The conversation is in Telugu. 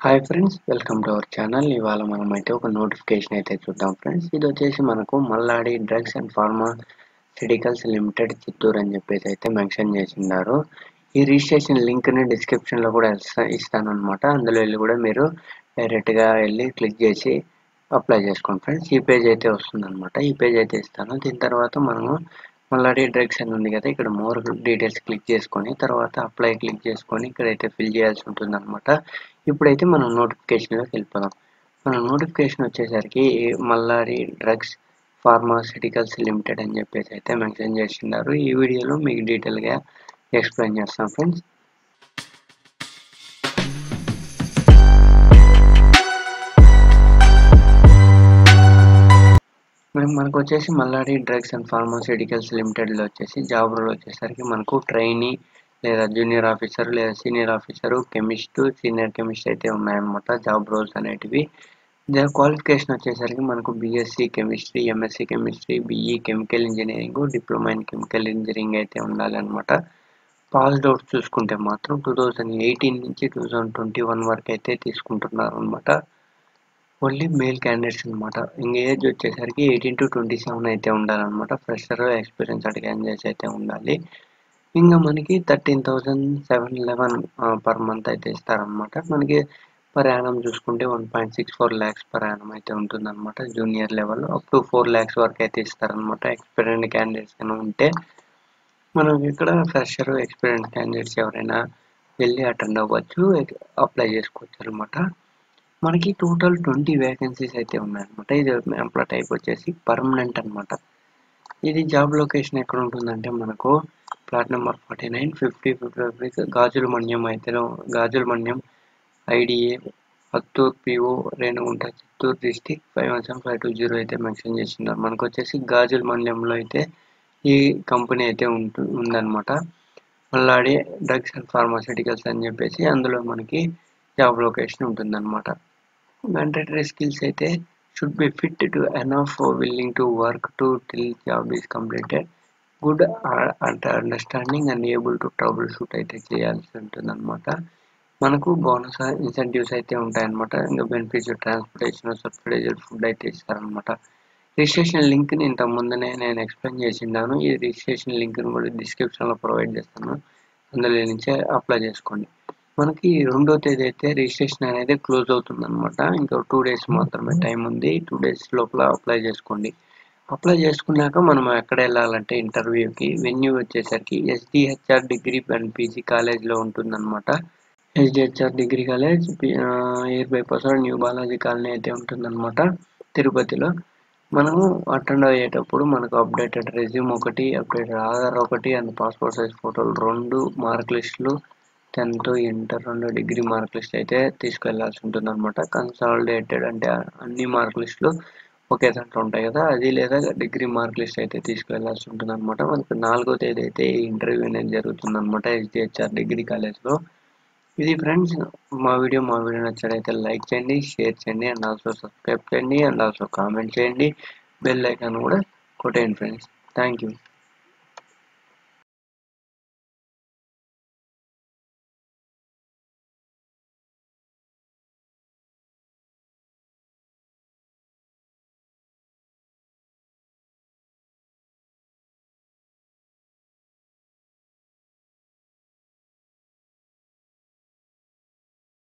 Hi friends, welcome to our channel. ఇవాళ మనమైతే ఒక నోటిఫికేషన్ అయితే చూద్దాం ఫ్రెండ్స్. ఇది వచ్చేసి మనకు Malladi drugs and pharmaceuticals limited Chittoor అని చెప్పేసి అయితే మెన్షన్ చేసినారు. ఈ రిజిస్ట్రేషన్ లింక్ని డిస్క్రిప్షన్లో కూడా ఇస్తాను అనమాట. అందులో వెళ్ళి కూడా మీరు డైరెక్ట్గా వెళ్ళి క్లిక్ చేసి అప్లై చేసుకోండి ఫ్రెండ్స్. ఈ పేజ్ అయితే వస్తుంది అనమాట. ఈ పేజ్ అయితే ఇస్తాను. దీని తర్వాత మనము మల్లాడి డ్రగ్స్ అని ఉంది కదా, ఇక్కడ మోర్ డీటెయిల్స్ క్లిక్ చేసుకొని తర్వాత అప్లై క్లిక్ చేసుకొని ఇక్కడైతే ఫిల్ చేయాల్సి ఉంటుంది అనమాట. ఇప్పుడైతే మనం నోటిఫికేషన్లోకి వెళ్ళిపోదాం. మన నోటిఫికేషన్ వచ్చేసరికి మల్లాడి డ్రగ్స్ ఫార్మాస్యూటికల్స్ లిమిటెడ్ అని చెప్పేసి అయితే మెన్షన్ చేస్తున్నారు. ఈ వీడియోలో మీకు డీటెయిల్గా ఎక్స్ప్లెయిన్ చేస్తాం ఫ్రెండ్స్. మనకు వచ్చేసి మల్లాడి డ్రగ్స్ అండ్ ఫార్మాస్యూటికల్స్ లిమిటెడ్లో వచ్చేసి జాబ్ రోల్ వచ్చేసరికి మనకు ట్రైనీ లేదా జూనియర్ ఆఫీసర్ లేదా senior officer, chemist, senior chemist అయితే ఉన్నాయన్నమాట జాబ్ రోల్స్ అనేటివి. దాని క్వాలిఫికేషన్ వచ్చేసరికి మనకు BSc chemistry, MSc chemistry, BE chemical engineering, diploma in chemical engineering అయితే ఉండాలి అనమాట. పాస్డ్ అవుట్ చూసుకుంటే మాత్రం 2018 నుంచి 2021 వరకు అయితే తీసుకుంటున్నారు అనమాట. ఓన్లీ మేల్ క్యాండిడేట్స్ అనమాట. ఇంకా ఏజ్ వచ్చేసరికి 18 to 27 అయితే ఉండాలన్నమాట. ఫ్రెషర్ ఎక్స్పీరియన్స్ క్యాండిడేట్స్ అయితే ఉండాలి. ఇంకా మనకి 13,711 పర్ మంత్ అయితే ఇస్తారనమాట. మనకి పర్ యానం చూసుకుంటే 1.64 lakhs పర్ యానం అయితే ఉంటుందన్నమాట. Junior level up to 4 lakhs వరకు అయితే ఇస్తారనమాట. ఎక్స్పీరియన్స్ క్యాండిడేట్స్ అయినా ఉంటే మనం ఇక్కడ ఫ్రెషర్ ఎక్స్పీరియన్స్ క్యాండిడేట్స్ ఎవరైనా వెళ్ళి అటెండ్ అవ్వచ్చు, అప్లై చేసుకోవచ్చు అనమాట. మనకి టోటల్ 20 వేకెన్సీస్ అయితే ఉన్నాయన్నమాట. ఇది ఎంప్లాయ్ టైప్ వచ్చేసి పర్మనెంట్ అనమాట. ఇది జాబ్ లొకేషన్ ఎక్కడ ఉంటుందంటే మనకు ప్లాట్ నెంబర్ 49, 50, 55 గాజుల మన్యం అయితే Gajula Manyam IDA Hathur PO Renigunta Chittoor district 517520 అయితే మెన్షన్ చేస్తున్నారు. మనకు వచ్చేసి గాజుల మన్యంలో అయితే ఈ కంపెనీ అయితే ఉందన్నమాట. మల్లాడి డ్రగ్స్ అండ్ ఫార్మాస్యూటికల్స్ అని చెప్పేసి అందులో మనకి జాబ్ లొకేషన్ ఉంటుందన్నమాట. Mandatory skills అయితే should be fit to enough willing to work to till job is completed, good understanding and able to troubleshoot అయితే చేయాల్సి ఉంటుంది అనమాట. మనకు బోనస్ ఇన్సెంటివ్స్ అయితే ఉంటాయన్నమాట. ఇంకా బెనిఫిట్స్ ట్రాన్స్పోర్టేషన్, సబ్సిడైజ్డ్ ఫుడ్ అయితే ఇస్తారనమాట. రిజిస్ట్రేషన్ లింక్ని ఇంత ముందునే నేను ఎక్స్ప్లెయిన్ చేసిండాను. ఈ రిజిస్ట్రేషన్ లింక్ని కూడా డిస్క్రిప్షన్లో ప్రొవైడ్ చేస్తాను. అందులో నుంచే అప్లై చేసుకోండి. మనకి 2వ తేదీ అయితే రిజిస్ట్రేషన్ అనేది క్లోజ్ అవుతుంది అనమాట. ఇంకా 2 days మాత్రమే టైం ఉంది. 2 days లోపల అప్లై చేసుకోండి. అప్లై చేసుకున్నాక మనం ఎక్కడ వెళ్ళాలంటే ఇంటర్వ్యూకి వెన్యూ వచ్చేసరికి ఎస్డిహెచ్ఆర్ డిగ్రీ అండ్ పీజీ కాలేజ్లో ఉంటుందన్నమాట. SDHR degree college near bypass new Balaji colony అయితే ఉంటుందన్నమాట తిరుపతిలో. మనము అటెండ్ అయ్యేటప్పుడు మనకు అప్డేటెడ్ రెజ్యూమ్ ఒకటి, అప్డేటెడ్ ఆధార్ ఒకటి అండ్ పాస్పోర్ట్ సైజ్ ఫోటోలు 2 మార్క్ లిస్టులు, 10th inter 2 degree mark list అయితే తీసుకెళ్లాల్సి ఉంటుంది అనమాట. కన్సాలిడేటెడ్ అంటే అన్ని మార్క్ లిస్టులు ఒకే దాంట్లో ఉంటాయి కదా, అది లేదా డిగ్రీ మార్క్ లిస్ట్ అయితే తీసుకెళ్లాల్సి ఉంటుంది అనమాట. మనకు 4వ తేదీ అయితే ఇంటర్వ్యూ అనేది జరుగుతుంది అనమాట ఎస్డిహెచ్ఆర్ డిగ్రీ కాలేజ్లో. ఇది ఫ్రెండ్స్ మా వీడియో నచ్చినట్లయితే లైక్ చేయండి, షేర్ చేయండి అండ్ ఆల్సో సబ్స్క్రైబ్ చేయండి అండ్ ఆల్సో కామెంట్ చేయండి. బెల్ ఐకాన్ కూడా కొట్టేయండి ఫ్రెండ్స్. Thank you.